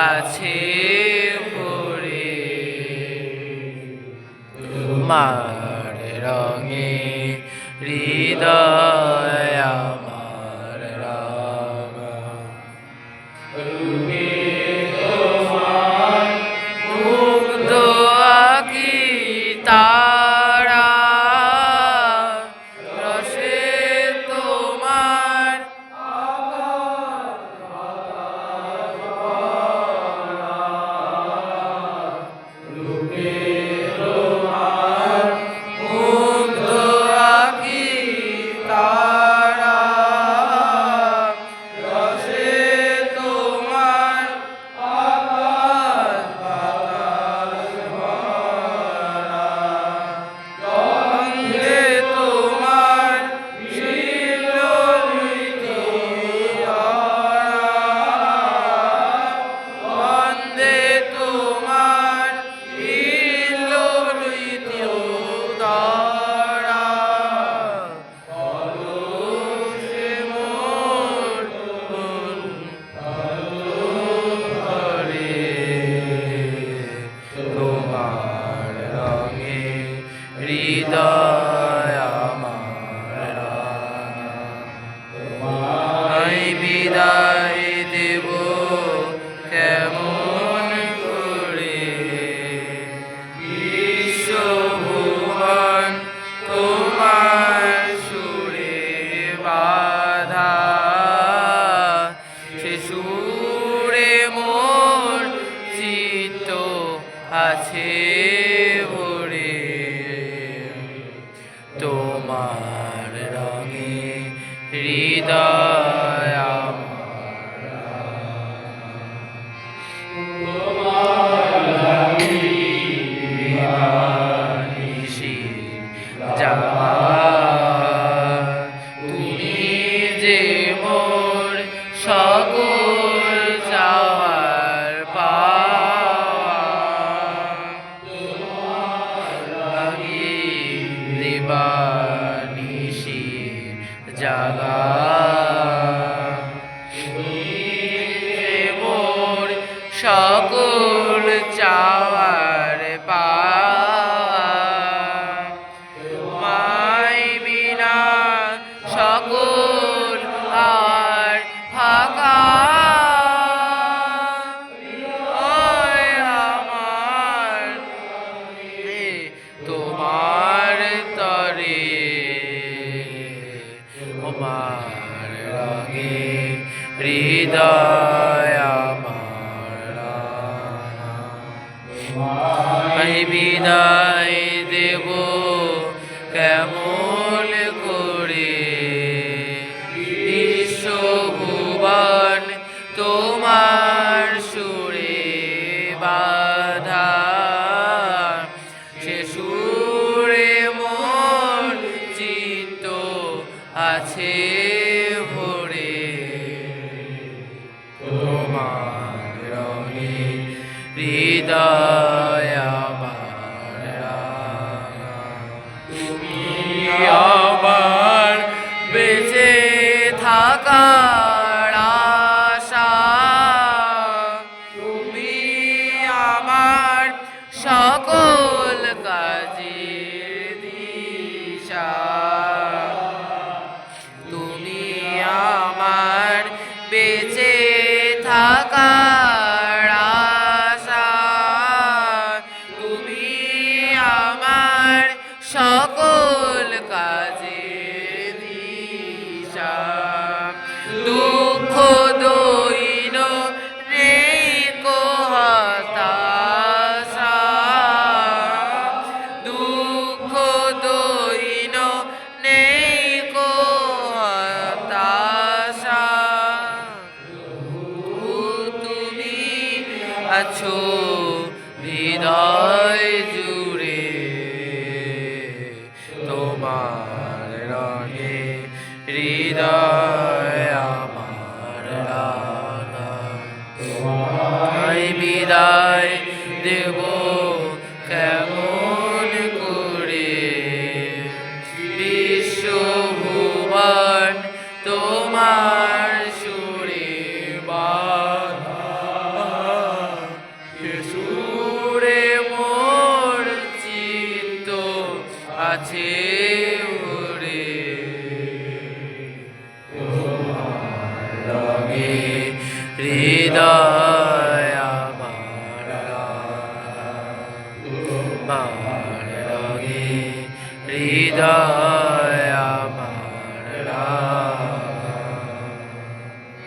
আছে ভরে তোমার রঙে হৃদয় আমার রাঙা মুগ্ধ আঁকি তারা রসে তোমার মুগ্ধ আঁকি তারা রসে তোমার আকাশ বাতাস ভরা গন্ধে তোমার শিললিতি গন্ধে তোমার শিললিতি উদারা পরশে মোর ভরে তোমার রঙে হৃদয় আমার রাঙা তোমায় বিদায় দেব কেমন করে বিশ্বভুবন তোমার সুরে বাধা সে সুরে মোর চিত্ত আছে ভরে তোমার রঙে হৃদয় আমার নিশি যাওয়া তুমি যে মোর সকল চাওয়ার পাওয়া লাগি দিবানিশি জাগা মোর সকল চাওয়ার পাওয়া তোমায় বিনা সকল আর ফাঁকা ওই আমার তোমার তরে তোমার রঙে হৃদয় আমার রাঙা তোমায় বিদায় দেব কেমন করে বিশ্বভুবন তোমার সুরে বাধা সে সুরে মোর চিত্ত আছে ভরে তোমার রঙে হৃদয় আমার রাঙা তুমি আমার বেঁচে থাকার আশা তুমি আমার সকল কাজের দিশা তুমি আমার বেঁচে থাকার আশা তুমি আমার সকল কাজের দিশা